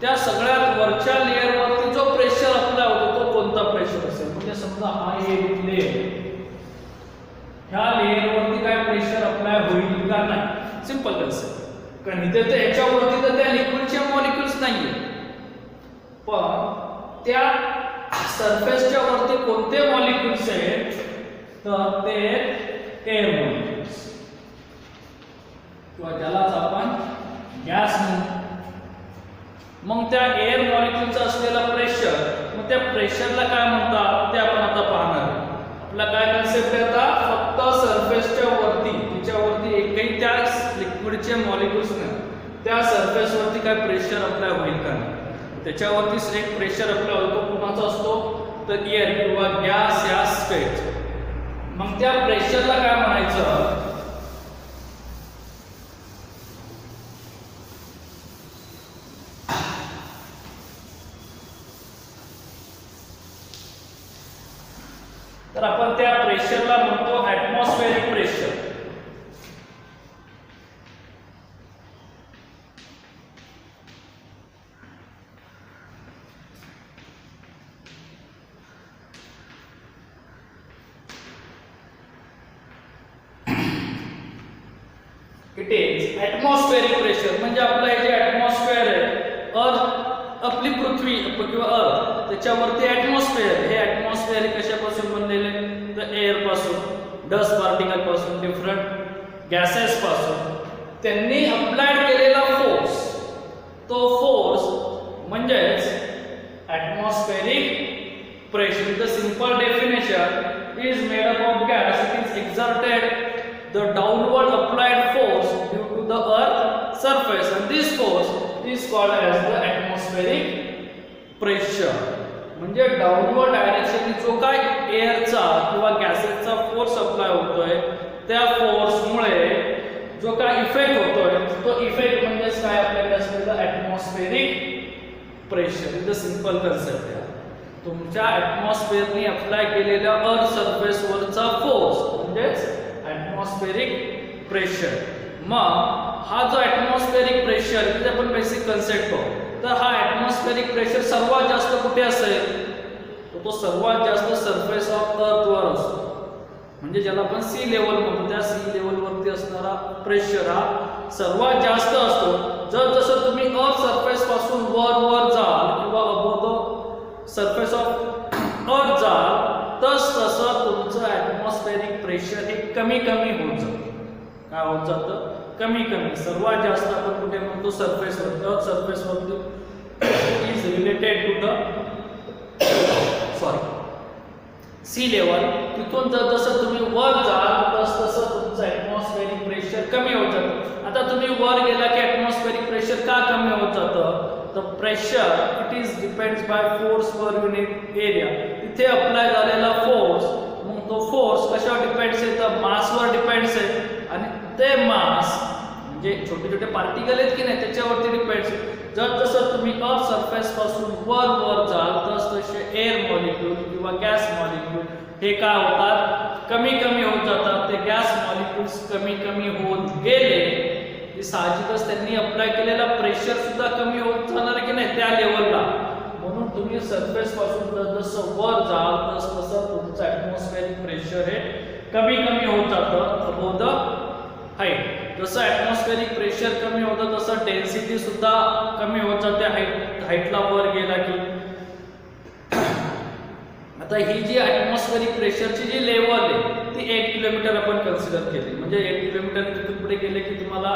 त्या सगळ्यात वरच्या लेयर वरती जो प्रेशर अप्लाय होतो तो कोणता प्रेशर असेल. म्हणजे समजा हा एक लेयर, ह्या लेयर वरती काय प्रेशर अप्लाय होईल का नाही, सिंपल कन्सेप्ट. कारण इथे तर ह्याच्यावरती तर त्या लिक्विडचे मॉलिक्युल्स नाहीये, पण त्या सरफेसच्या वरती कोणते मॉलिक्युल्स आहेत तर ते एअर मॉलिक्युल्स, किंवा ज्यालाच आपण गॅस म्हणतो. मग त्या एअर मॉलिक्युलचा असलेला प्रेशर, मग त्या प्रेशरला काय म्हणतात ते आपण आता पाहणार आहोत. आपला काय कन्सेप्ट आहे आता, फक्त सरफेसच्या वरती, त्याच्यावरती एकही त्या लिक्विडचे मॉलिक्युल्स नाही, त्या सरफेस वरती काय प्रेशर अप्लाय होईल का नाही, त्याच्यावरती एक प्रेशर अप्लाय होतो. कुणाचा असतो तर एअर किंवा गॅस या स्टेट. मग त्या प्रेशरला काय म्हणायचं, तर आपण त्या प्रेशरला म्हणतो atmospheric pressure. It is atmospheric pressure. म्हणजे आपलं हे जे ऍटमॉस्फेअर आहे, अर्थ, आपली पृथ्वी किंवा अर्थ, त्याच्यावरती ऍटमॉस्फेअर, हे ऍटमॉस्फेअर कशापासून बनलेले तर एअर पासून, डस्ट पार्टिकल पासून, डिफरंट गॅसेस पासून. त्यांनी अप्लाइड केलेला फोर्स, तो फोर्स म्हणजेच atmospheric pressure. The simple definition is made up of gas. It is exerted the downward applied force due to the earth surface, and this force is called as the atmospheric pressure. म्हणजे downward डायरेक्शनने जो काय एअरचा किंवा गॅसेसचा force apply होतोय, त्या फोर्समुळे जो काय effect होतोय, तो इफेक्ट म्हणजेच काय आपल्याकडे असलेलं atmospheric pressure. Is the simple concept आहे. तुमच्या ऍटमॉस्फेअरने अप्लाय केलेल्या अर्थ सरफेस वरचा फोर्स म्हणजेच ऍटमॉस्फेरिक प्रेशर. मग हा जो ऍटमॉस्फेरिक प्रेशर, म्हणजे आपण बेसिक कन्सेप्ट पाहू, तर हा ऍटमॉस्फेरिक प्रेशर सर्वात जास्त कुठे असेल, तो सर्वात जास्त सरफेस ऑफ अर्थ वर असतो. म्हणजे ज्याला आपण सी लेवल म्हणतो, त्या सी लेवल वरती असणारा प्रेशर हा सर्वात जास्त असतो. जर जसं तुम्ही अर्थ सरफेस पासून वर वर जाल किंवा above the surface of earth जाल, तसं तुमचं ऍटमॉस्फेरिक प्रेशर हे कमी कमी होत जातं. काय होत जातं, कमी कमी. सर्वात जास्त आपण कुठे म्हणतो सरफेसवर, अर्थ सरफेसवरती is related to the sea level. तिथून जसं तुम्ही वर जाल तसं तुमचं ऍटमॉस्फेरिक प्रेशर कमी होत जातं. आता तुम्ही वर गेला की ऍटमॉस्फेरिक प्रेशर का कमी होत जातं, तर pressure it is depends by force per unit area. इथे अप्लाय झालेला फोर्स, मग तो फोर्स कशावर डिपेंड्स आहे तर मासवर डिपेंड्स आहे. आणि ते मास म्हणजे छोटे छोटे पार्टिकल आहेत की नाही त्याच्यावरती डिपेंड्स आहे. जर जसं तुम्ही अर्थ सरफेस पासून वर वर जाल तसे एअर मॉलिक्यूल किंवा गॅस मॉलिक्यूल हे काय होतात, कमी कमी होत जातात. ते गॅस मॉलिक्युल्स कमी कमी होत गेले की साहजिकच त्यांनी अप्लाय केलेला प्रेशर सुद्धा कमी होत जाणार की नाही त्या लेवलला. म्हणून तुम्ही सरफेस पासून जसं वर जाल तसं तुमचं ऍटमॉस्फेरिक प्रेशर हे कमी कमी होत जातं अबोव द हाईट. जसं ऍटमॉस्फेरिक प्रेशर कमी होतं तसं डेन्सिटी सुद्धा कमी होत जाते हाईटला वर गेला की. आता ही जी ऍटमॉस्फेरिक प्रेशरची जी लेवल आहे ती 1 किलोमीटर आपण कन्सिडर केली. म्हणजे 1 किलोमीटर तिथून पुढे गेले की तुम्हाला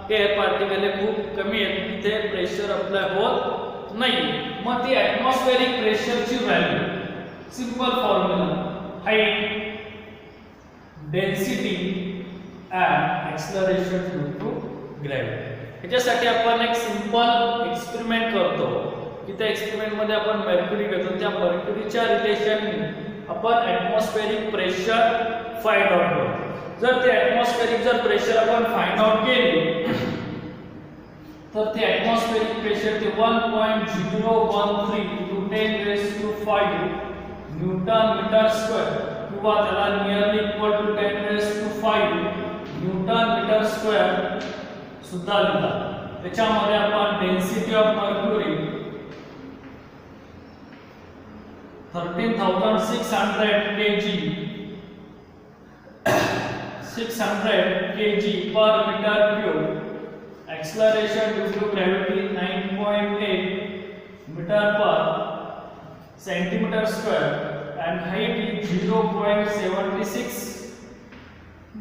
एअर पार्टिकल खूप कमी आहेत, तिथे प्रेशर अप्लाय होत नाही. मग ती ऍटमॉस्फेरिक प्रेशरची value simple formula height, density and acceleration due to gravity. ह्याच्यासाठी आपण एक सिंपल एक्सपेरिमेंट करतो की त्या एक्सपेरिमेंट मध्ये आपण मर्क्युरी घेतो, त्या मर्क्युरीच्या रिलेशनने आपण ॲटमॉस्फेरिक प्रेशर फाइंड आउट करतो. जर ते ॲटमॉस्फेरिक जर प्रेशर आपण फाइंड आउट केले तर ते ॲटमॉस्फेरिक प्रेशर ते 1.013 into 10⁵ न्यूटन मीटर स्क्वेअर किंवा त्याला nearly equal to 10⁵ newton metre square सुद्धा लिहितात. त्याच्यामध्ये आपण density of mercury 13,600 kg per meter cube, acceleration due to gravity 9.8 meter per centimeter square and height is 0.76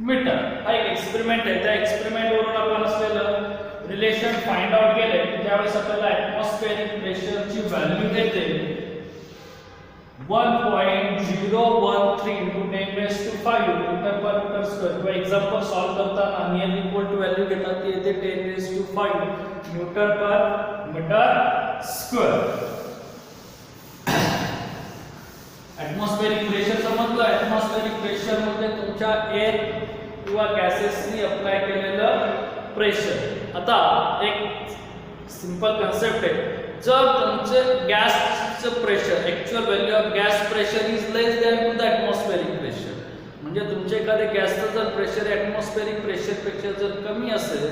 metre. हा एक experiment आहे. त्या एक्सपेरिमेंट वरून आपण असलेलं रिलेशन फाइंड आउट केले की त्यावेळेस आपल्याला ॲटमॉस्फेरिक प्रेशरची व्हॅल्यू येते 1.013 into 10⁵ मीटर पर मीटर स्क्वेअर. किंवा एक्झाम्पल सॉल्व करताना नियर इक्वल टू व्हॅल्यू घेतात ती येते 10⁵ Newton per metre square. Atmospheric pressure समजलं. ॲटमॉस्फेरिक प्रेशर म्हणजे तुमच्या एअर किंवा गॅसेसनी अप्लाय केलेलं प्रेशर. आता एक सिंपल कन्सेप्ट आहे. जर तुमचं गॅसचं pressure actual value of gas pressure is less than to the atmospheric pressure, म्हणजे तुमच्या एखाद्या गॅसचं जर प्रेशर ॲटमॉस्फेरिक प्रेशरपेक्षा जर कमी असेल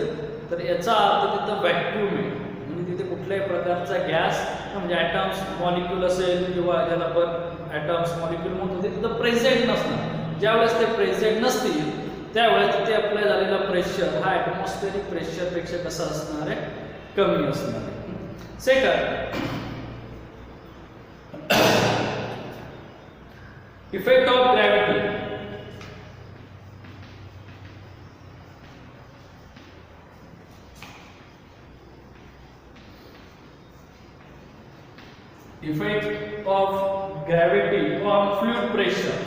तर याचा अर्थ तिथं व्हॅक्यूम आहे, म्हणजे तिथे कुठल्याही प्रकारचा गॅस म्हणजे ॲटम्स मॉलिक्यूल असेल किंवा ज्याला आपण ॲटम्स मॉलिक्यूल म्हणतो ते तिथं प्रेझेंट नसणार. ज्यावेळेस ते प्रेझेंट नसतील त्यावेळेस तिथे अप्लाय झालेला प्रेशर हा ॲटमॉस्फेरिक प्रेशरपेक्षा कसा असणार आहे, कमी असणार आहे. Second, effect of gravity. Effect of gravity on fluid pressure.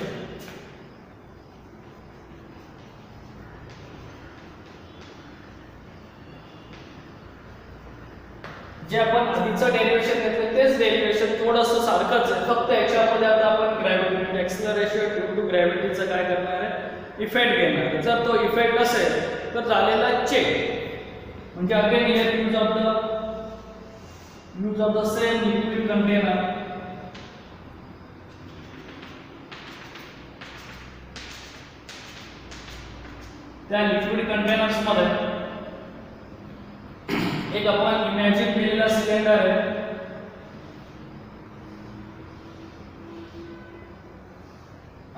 जे आपण आधीचं डेरिव्हेशन घेतलं तेच डेरिव्हेशन थोडंसं सारखंच आहे, फक्त याच्यामध्ये आता आपण ग्रॅव्हिटी एक्सेलरेशन ड्यू टू ग्रॅव्हिटीचं काय करणार आहे, इफेक्ट घेणार आहे. जर तो इफेक्ट असेल तर झालेला चेक म्हणजे again here use of the same liquid container. त्या लिक्विड कंटेनर्स मध्ये एक आपण इमॅजिन केलेला सिलेंडर आहे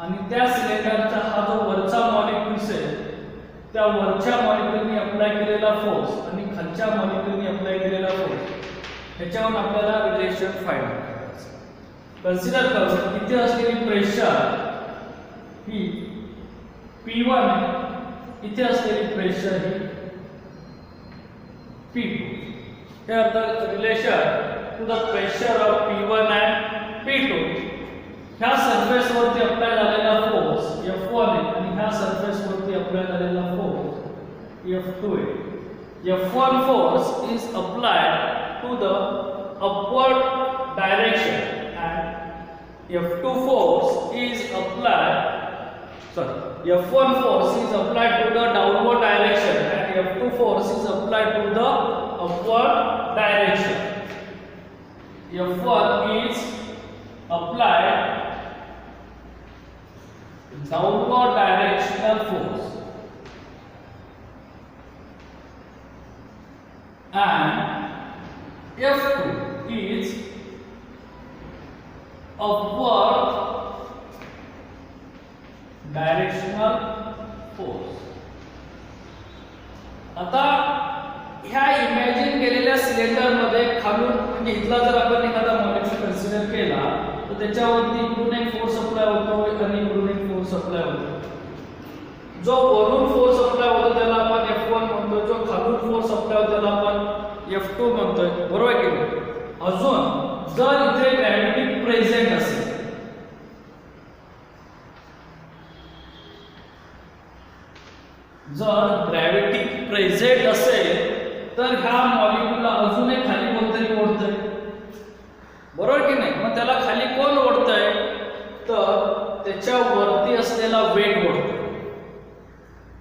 आणि त्या सिलेंडरचा हा जो वरचा मॉलिक्यूल्स आहे त्या वरच्या मॉलिक्यूलनी अप्लाय केलेला फोर्स आणि खालच्या मॉलिक्यूलनी अप्लाय केलेला फोर्स त्याच्यावर आपल्याला रिलेशन फाइंड करायचं. कन्सिडर करू इथे असलेली प्रेशर ही P1 आहे, इथे असलेली प्रेशर ही P2. हे अर्थ relation to the pressure of P1 and P2. ह्या सरफेस वरती अप्लाय झालेला फोर्स F1 आहे आणि ह्या सरफेस वरती अप्लाय झालेला फोर्स F2 आहे. F1 force is applied to the upward direction and F2 force is applied to the downward direction and F2 force is applied to the upward direction. F1 is applied downward directional force and F2 is upward directional force. आता ह्या imagine केलेल्या cylinder मध्ये खालून म्हणजे इथला जर आपण एखादा मॉलिक्यूल कन्सिडर केला तर त्याच्यावरती इकडून एक फोर्स अप्लाय होतो आणि इकडून एक फोर्स अप्लाय होतो. जो वरून फोर्स अप्लाय होतो त्याला आपण F1 म्हणतो, जो खालून फोर्स अप्लाय होतो त्याला आपण F2 म्हणतोय, बरोबर की नाही. अजून जर इथे ग्रॅव्हिटी प्रेझेंट असेल जर ग्रॅव्हिटी प्रेझेंट असेल तर ह्या मॉलिक्यूलला अजूनही खाली कोणतरी ओढतंय, बरोबर की नाही? मग त्याला खाली कोण ओढतंय? तर त्याच्या वरती असलेला वेट ओढतोय.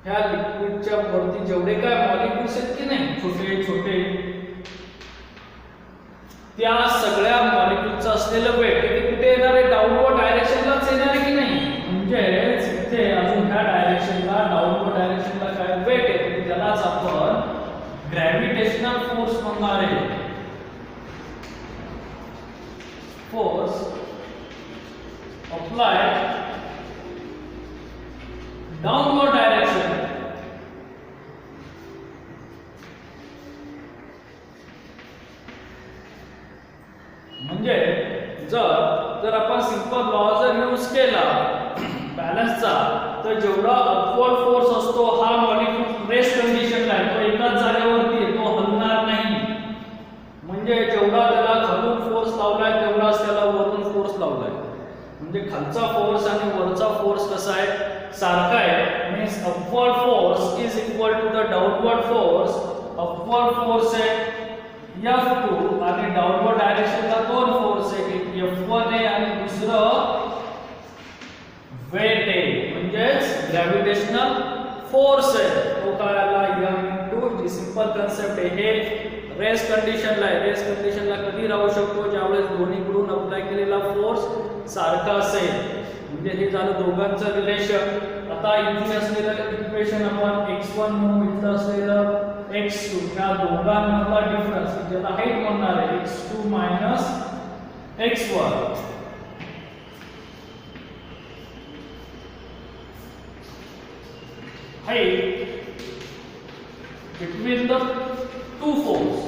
ह्या लिक्विडच्या वरती जेवढे काय मॉलिक्यूल्स आहेत की नाही, छोटे छोटे, त्या सगळ्या मॉलिक्यूलचं असलेलं वेट ते कुठे येणार आहे? डाऊनवर्ड डायरेक्शनलाच येणार आहे की नाही? म्हणजे इथे अजून ह्या डायरेक्शनला, डाऊनवर्ड डायरेक्शनला काय वेट आहे, त्यालाच आपण ग्रॅव्हिटेशनल फोर्स म्हणणार आहे. Force applied downward direction. म्हणजे जर आपण सिंपल लॉ जर यूज केला बॅलन्सचा, तर जेवढा अपवर्ड फोर्स असतो हा मॉलिक्यूल रेस्ट कंडिशनला आहे, तो एकाच जागेवरती आहे, तो हलणार नाही. म्हणजे जेवढा त्याला खालून फोर्स लावलाय तेवढाच त्याला वरून फोर्स लावलाय. म्हणजे खालचा फोर्स आणि वरचा फोर्स कसा आहे? सारखा आहे. Means upward force is equal to the downward force. Upward force आहे F2 आणि डाउनवर्ड डायरेक्शनला दोन फोर्स आहे, एक F1 आहे आणि दुसरं वेट आहे, म्हणजेच ग्रॅव्हिटेशनल फोर्स आहे. तो काय आला? M जी सिंपल कन्सेप्ट आहे. हे रेस्ट कंडिशनला आहे. रेस्ट कंडिशनला कधी राहू शकतो? ज्यावेळेस दोन्हीकडून अप्लाय केलेला फोर्स सारखा असेल. म्हणजे हे झालं दोघांचं रिलेशन. आता इथे असलेलं इक्वेशन आपण x1 म्हणू, इथं असलेलं x2, या दोघांमधला डिफरन्स ज्याला हाईट म्हणणार आहे x2 minus x1. height between the two forces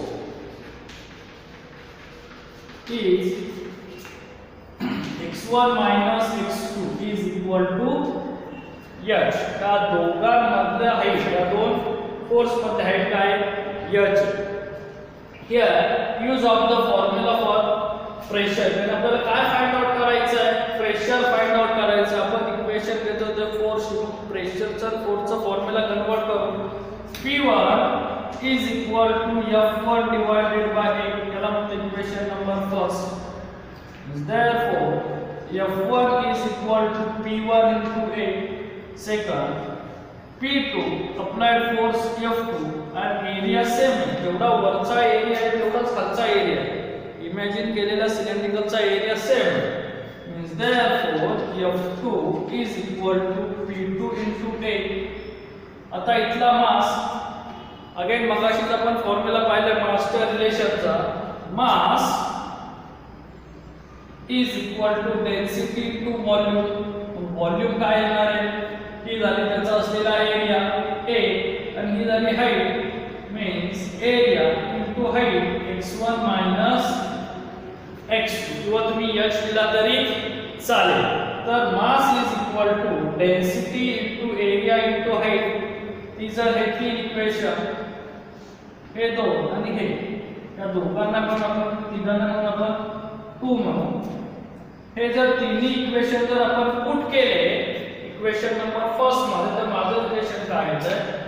is x1 minus x2 is equal to h. त्या दोघांमधल्या हाईट, या दोन फोर्स मध्ये हाईट काय? h. Here use of the formula for pressure. म्हणजे आपल्याला काय फाइंड आउट करायचं आहे? प्रेशर फाइंड आउट करायचं. आपण इक्वेशन घेतो ते फोर्स प्रेशरचा फोर्सचा फॉर्म्युला कन्वर्ट करून P1 is equal to F1 divided by A. याला म्हणतो equation number first. Therefore F1 is equal to P1 into A. Second, P2 applied force F2 and area same आहे. जेवढा वरचा area आहे तेवढाच खालचा area आहे. इमॅजिन केलेला सिलेंड्रिकलचा एरिया सेम आहे. Means therefore F2 is equal to P2 into A. आता इथला मास अगेन मगाशीच आपण फॉर्म्युला पाहिला मासच्या रिलेशनचा. मास is equal to density to volume. Volume काय येणार आहे? ही झाली त्याचा असलेला एरिया A आणि ही झाली height. Means area into height x1 minus x2 किंवा तुम्ही h दिला तरी चालेल. तर mass is equal to density into area into height. ती जर घेतली इक्वेशन, हे दोन आणि हे, या दोघांना पण आपण तिघांना पण आपण 2 म्हणू. हे जर तिन्ही इक्वेशन जर आपण पुट केले इक्वेशन नंबर फर्स्ट मध्ये, तर माझं इक्वेशन काय आहे?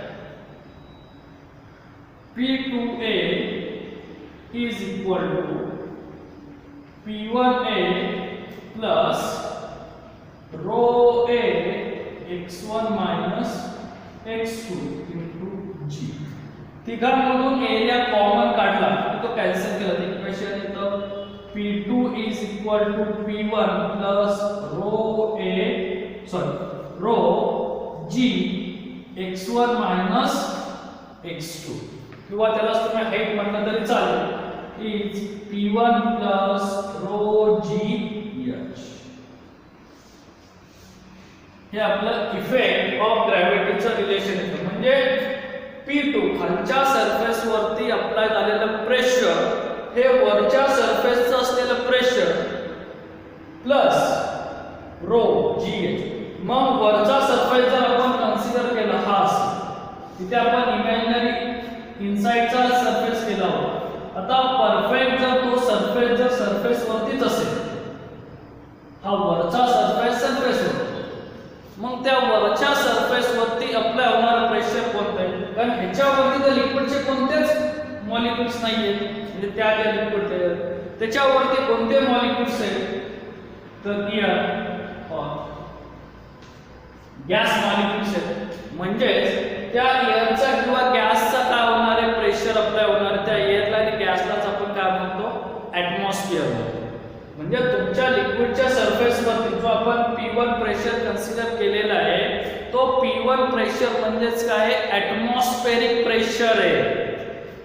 P2A is equal to P1A plus rho A x1 minus x2 into G. तिघांमधून एरिया कॉमन काढला तो कॅन्सल केला. इक्वेशन येतं P2 is equal to P1 plus rho G x1 minus x2 किंवा त्याला तुम्ही हाईट म्हणलं तरी चालेल. is P1 plus rho G h. हे आपलं इफेक्ट ऑफ ग्रॅव्हिटीचं रिलेशन येतं. म्हणजे P2 खालच्या सरफेस वरती अप्लाय झालेलं प्रेशर हे वरच्या सरफेसचं असलेलं प्रेशर प्लस रो GH. मग वरचा सरफेस जर आपण कन्सिडर केला हा तिथे आपण इमॅजिनरी इनसाइडचा सरफेस केला होता. आता परफेक्ट जर तो सरफेस जर सरफेस वरतीच असेल, हा वरचा सरफेस सरफेस होतो, मग त्या वरच्या सरफेस वरती अप्लाय होणारं प्रेशर कोणतं आहे? कारण ह्याच्यावरती तर लिक्विडचे कोणतेच मॉलिक्युल्स नाहीयेत, म्हणजे त्या ज्या लिक्विड त्याच्यावरती कोणते मॉलिक्युल्स आहेत? तर गॅस मॉलिक्युल्स आहेत. म्हणजेच त्या एअरचा किंवा गॅसचा काय होणार आहे? प्रेशर अप्लाय होणार आहे. त्या एअरला आणि गॅसलाच आपण काय म्हणतो? ऍटमॉस्फिअर म्हणतो. म्हणजे तुमच्या लिक्विडच्या सरफेसवरती जो आपण P1 प्रेशर कन्सिडर केलेला आहे, तो P1 प्रेशर म्हणजेच काय? ऍटमॉस्फेरिक प्रेशर आहे.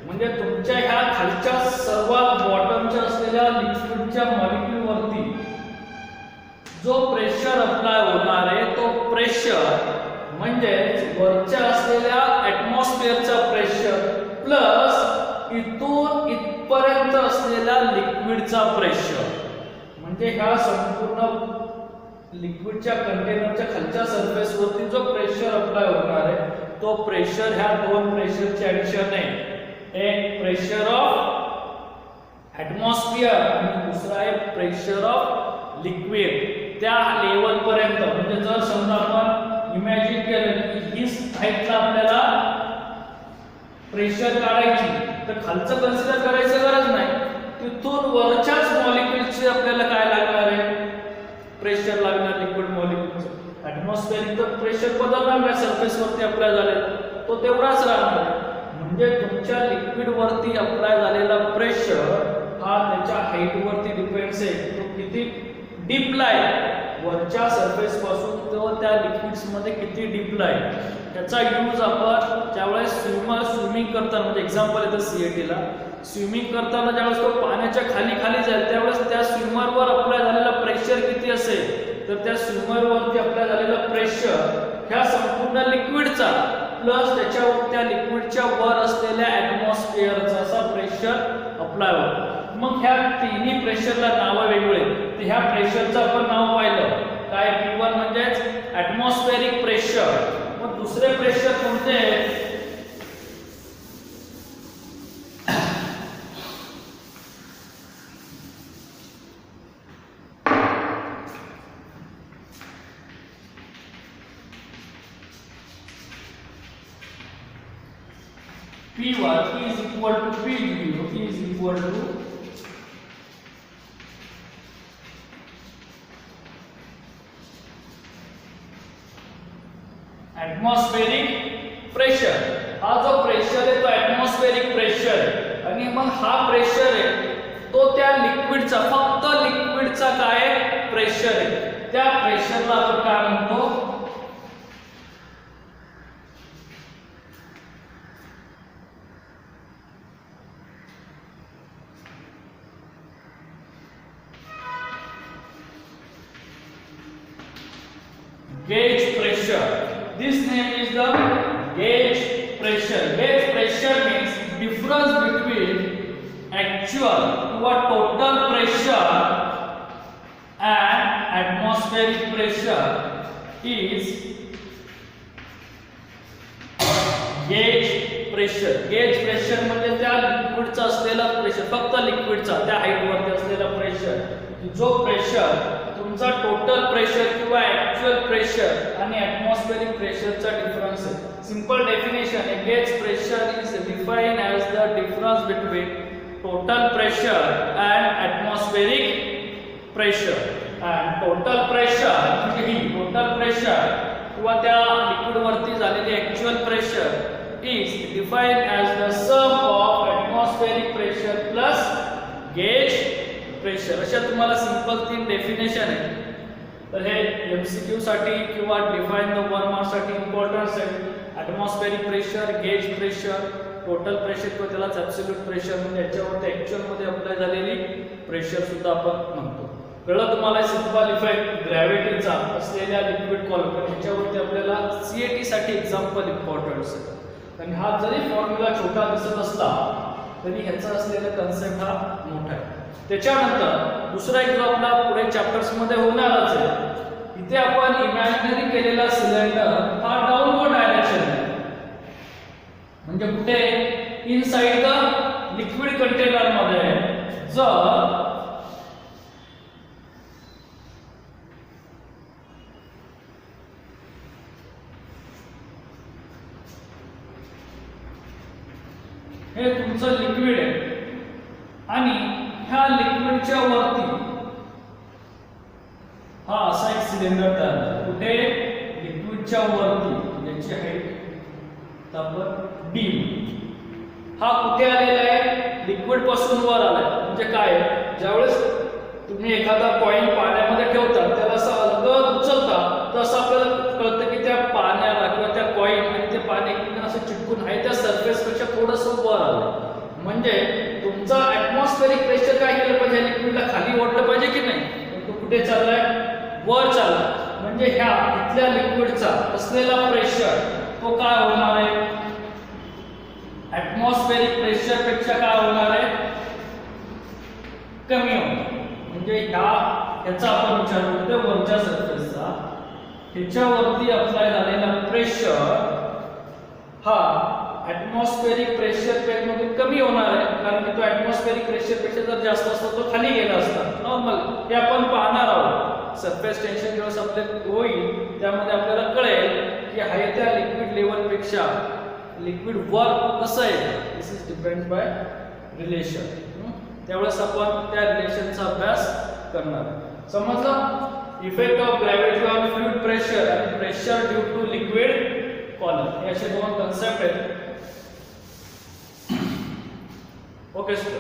म्हणजे तुमच्या ह्या खालच्या सर्वात बॉटमच्या असलेल्या लिक्विडच्या मॉलिक्युल वरती जो प्रेशर अप्लाय होणार आहे, तो प्रेशर म्हणजे वरच्या असलेल्या ऍटमॉस्फिअरचा प्रेशर प्लस इथून इथपर्यंत असलेला लिक्विडचा प्रेशर. म्हणजे ह्या संपूर्ण लिक्विडच्या कंटेनरच्या खालच्या सरफेस वरती जो प्रेशर अप्लाय होणार आहे, तो प्रेशर ह्या दोन प्रेशरचे ऍडिशन आहे. एक प्रेशर ऑफ ऍटमॉस्फिअर आणि दुसरा आहे प्रेशर ऑफ लिक्विड. त्या लेवल पर्यंत म्हणजे जर समजा आपण इमॅजिन केलं की ही हाईटला आपल्याला प्रेशर काढायची, तर खालचं कन्सिडर करायचं गरज नाही. तिथून वरच्याच मॉलिक्युलचे आपल्याला काय लागणार आहे? प्रेशर लागणार लिक्विड मॉलिक्युलचं. ऍटमॉस्फेरिक तर प्रेशर बदलणार नाही, सरफेस वरती अप्लाय झालेला तो तेवढाच राहणार आहे. म्हणजे तुमच्या लिक्विड वरती अप्लाय झालेला प्रेशर हा त्याच्या हाईट वरती डिपेंड्स आहे. तो किती डीपला आहे, वरच्या सरफेस पासून तो त्या लिक्विड्स मध्ये किती डीपला आहे. त्याचा यूज आपण ज्यावेळेस स्विमिंग करताना, म्हणजे एक्झाम्पल येतं सीएटीला, स्विमिंग करताना ज्यावेळेस तो पाण्याच्या खाली जाईल त्यावेळेस त्या स्विमरवर अप्लाय झालेला प्रेशर किती असेल, तर त्या स्विमरवरती अप्लाय झालेला प्रेशर ह्या संपूर्ण लिक्विडचा प्लस त्या लिक्विडच्या वर असलेल्या ऍटमॉस्फिअरचा असा प्रेशर अप्लाय होतो. मग ह्या तिन्ही प्रेशरला नाव वेगळे. तर ह्या प्रेशरचं आपण नाव पाहिलं काय? P1 म्हणजेच ऍटमॉस्फेरिक प्रेशर. मग दुसरे प्रेशर कोणते आहेत? P1 is equal to P0 is equal to atmospheric pressure. हा जो प्रेशर आहे तो ऍटमॉस्फेरिक प्रेशर आहे. आणि मग हा प्रेशर आहे तो त्या लिक्विडचा, फक्त लिक्विडचा काय प्रेशर आहे. त्या प्रेशरला आपण काय म्हणतो? gauge pressure. This name is the gauge pressure. Gauge pressure means difference between actual or total pressure and atmospheric pressure is gauge pressure. Gauge pressure म्हणजे त्या लिक्विडचा असलेला प्रेशर, फक्त लिक्विडचा त्या हाईट वरती असलेला प्रेशर. जो प्रेशर तुमचा टोटल प्रेशर किंवा ऍक्च्युअल प्रेशर आणि ऍटमॉस्फेरिक प्रेशरचा डिफरन्स आहे. सिंपल डेफिनेशन आहे, gauge pressure is defined as the difference between total pressure and atmospheric pressure. And total pressure म्हणजे ही टोटल प्रेशर किंवा त्या लिक्विड वरती झालेली actual pressure is defined as the sum of atmospheric pressure plus gauge pressure. अशा तुम्हाला simple तीन definition आहे. तर हे एमसीक्यू साठी किंवा डिफाइन द 1 मार्क साठी इम्पॉर्टन्स आहे. Atmospheric pressure, gauge pressure, total pressure किंवा त्यालाच ॲब्सोल्यूट प्रेशर म्हणजे याच्यावरती ऍक्च्युअल मध्ये अप्लाय झालेली प्रेशर सुद्धा आपण म्हणतो. कळलं तुम्हाला? सिंपल इफेक्ट ग्रॅव्हिटीचा असलेल्या लिक्विड कॉलम, याच्यावरती आपल्याला सीएटी साठी एक्झाम्पल इम्पॉर्टन्स आहे. आणि हा जरी फॉर्म्युला छोटा दिसत असला तरी ह्याचा असलेला कन्सेप्ट हा मोठा आहे. त्याच्यानंतर दुसरा एक जो आपला पुढे चॅप्टर्स मध्ये होणारच आहे, इथे आपण इमॅजिनरी केलेला सिलेंडर हा डाऊनवर्ड डायरेक्शन आहे. म्हणजे कुठे? इनसाइड द लिक्विड कंटेनर मध्ये. जर हे तुमचं लिक्विड आहे आणि ह्या लिक्विडच्या वरती हा असा एक सिलेंडर तयार झाला. कुठे? लिक्विडच्या वरती, ज्याची हाईट आपण डी. हा कुठे आलेला आहे? लिक्विड पासून वर आलाय. म्हणजे काय? ज्यावेळेस तुम्ही एखादा कॉइन पाण्यामध्ये ठेवता, त्याला असं अलगद उचलता, तर असं आपल्याला कळतं की त्या पाण्याला किंवा त्या कॉइन आणि ते पाणी एकमेकांना असं चिटकून आहे त्या सरफेस पेक्षा थोडंसं वर आलं. म्हणजे तुमचा ऍटमॉस्फेरिक प्रेशर काय केलं पाहिजे? लिक्विडला खाली ओढलं पाहिजे की नाही? तो कुठे चाललाय? वर चाललाय. म्हणजे ह्या इथल्या लिक्विडचा असलेला प्रेशर तो काय होणार आहे? ऍटमॉस्फेरिक प्रेशर पेक्षा काय होणार आहे? कमी होणार. म्हणजे ह्याचा आपण विचार करतोय वरच्या सरफेसचा, ह्याच्यावरती अप्लाय झालेला प्रेशर हा ऍटमॉस्फेरिक प्रेशर पेक्षा कमी होणार आहे. कारण की तो ऍटमॉस्फेरिक प्रेशर पेक्षा जर जास्त असता तो खाली गेला असता. नॉर्मल हे आपण पाहणार आहोत. सरफेस टेन्शन जेव्हा आपले होईल त्यामध्ये आपल्याला कळेल की हाय त्या लिक्विड लेवल पेक्षा लिक्विड वर कसं आहे. This is depend by relation. त्यावेळेस आपण त्या रिलेशनचा अभ्यास करणार. समजलं? Effect of gravity on fluid pressure आणि pressure due to liquid column, हे असे दोन कन्सेप्ट आहेत. Okay sir.